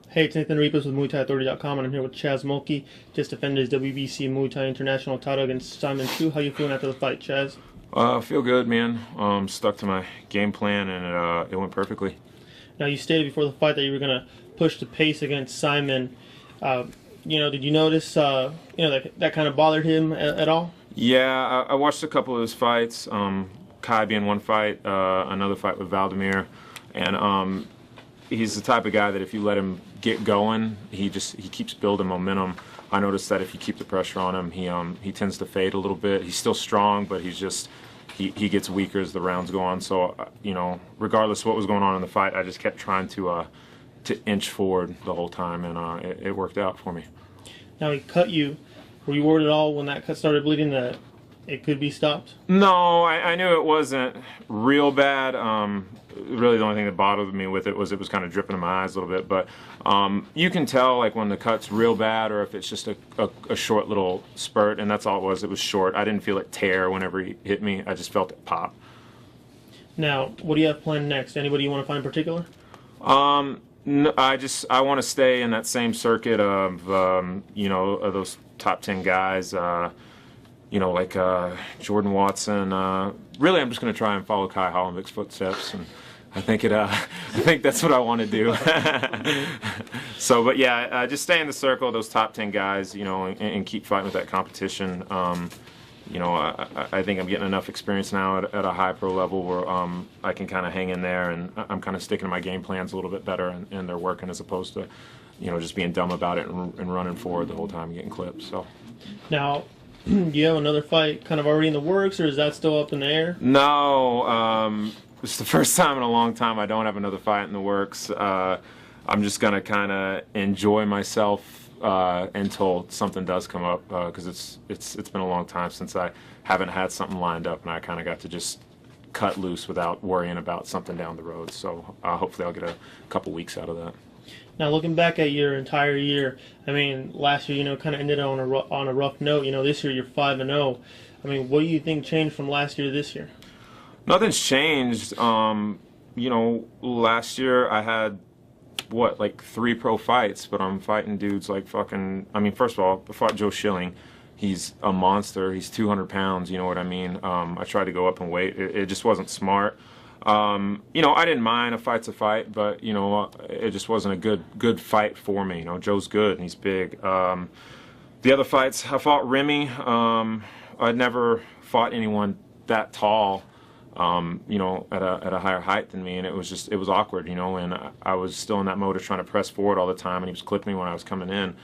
Hey, it's Nathan Repos with MuayThaiAuthority.com, and I'm here with Chaz Mulkey, just defended his WBC Muay Thai International title against Simon Chu. How you feeling after the fight, Chaz? Feel good, man. Stuck to my game plan, and it went perfectly. Now, you stated before the fight that you were going to push the pace against Simon. Did you notice, that kind of bothered him at all? Yeah, I watched a couple of his fights. Kai being one fight, another fight with Valdemir, and he's the type of guy that if you let him get going, he keeps building momentum. I noticed that if you keep the pressure on him, he tends to fade a little bit. He's still strong, but he gets weaker as the rounds go on. So regardless of what was going on in the fight, I just kept trying to inch forward the whole time, and it worked out for me. Now, he cut you. Were you worried at all when that cut started bleeding that it could be stopped? No, I knew it wasn't real bad. Really, the only thing that bothered me with it was kind of dripping in my eyes a little bit. But you can tell like when the cut's real bad or if it's just a short little spurt, and that's all it was. It was short. I didn't feel it tear whenever he hit me. I just felt it pop. Now, what do you have planned next? Anybody you want to find in particular? No, I want to stay in that same circuit of of those top 10 guys. Like Jordan Watson. Really, I'm just going to try and follow Kai Hollenbeck's footsteps, and I think that's what I want to do. So, but yeah, just stay in the circle of those top 10 guys, and keep fighting with that competition. I think I'm getting enough experience now at a high pro level where I can kind of hang in there, and I'm kind of sticking to my game plans a little bit better, and they're working as opposed to, just being dumb about it and running forward the whole time and getting clipped. So now, do you have another fight kind of already in the works, or is that still up in the air? No, it's the first time in a long time I don't have another fight in the works. I'm just gonna kind of enjoy myself until something does come up, because it's been a long time since I haven't had something lined up, and I kind of got to just cut loose without worrying about something down the road. So hopefully I'll get a couple weeks out of that. Now, looking back at your entire year, I mean, last year, kind of ended on a rough note. This year you're 5-0. I mean, what do you think changed from last year to this year? Nothing's changed. Last year I had like 3 pro fights, but I'm fighting dudes like fucking. I mean, first of all, I fought Joe Schilling. He's a monster. He's 200 pounds. You know what I mean? I tried to go up in weight. It just wasn't smart. I didn't mind. A fight's a fight, but it just wasn't a good fight for me. Joe's good and he's big. The other fights, I fought Remy. I'd never fought anyone that tall, at a higher height than me, and it was awkward, and I was still in that mode of trying to press forward all the time, and he was clipping me when I was coming in.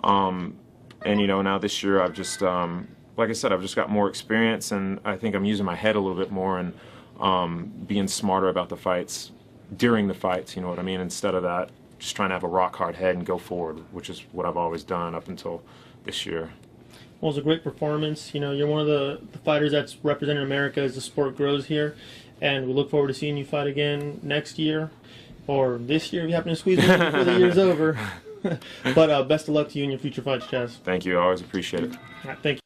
Now this year I've just, like I said, I've just got more experience, and I think I'm using my head a little bit more and being smarter about the fights during the fights, you know what I mean, instead of that just trying to have a rock hard head and go forward, which is what I've always done up until this year. Well, it was a great performance. You're one of the fighters that's representing America as the sport grows here, and we look forward to seeing you fight again next year or this year if you happen to squeeze it in before the year's over. But best of luck to you in your future fights, Chaz. Thank you. I always appreciate it. All right, thank you.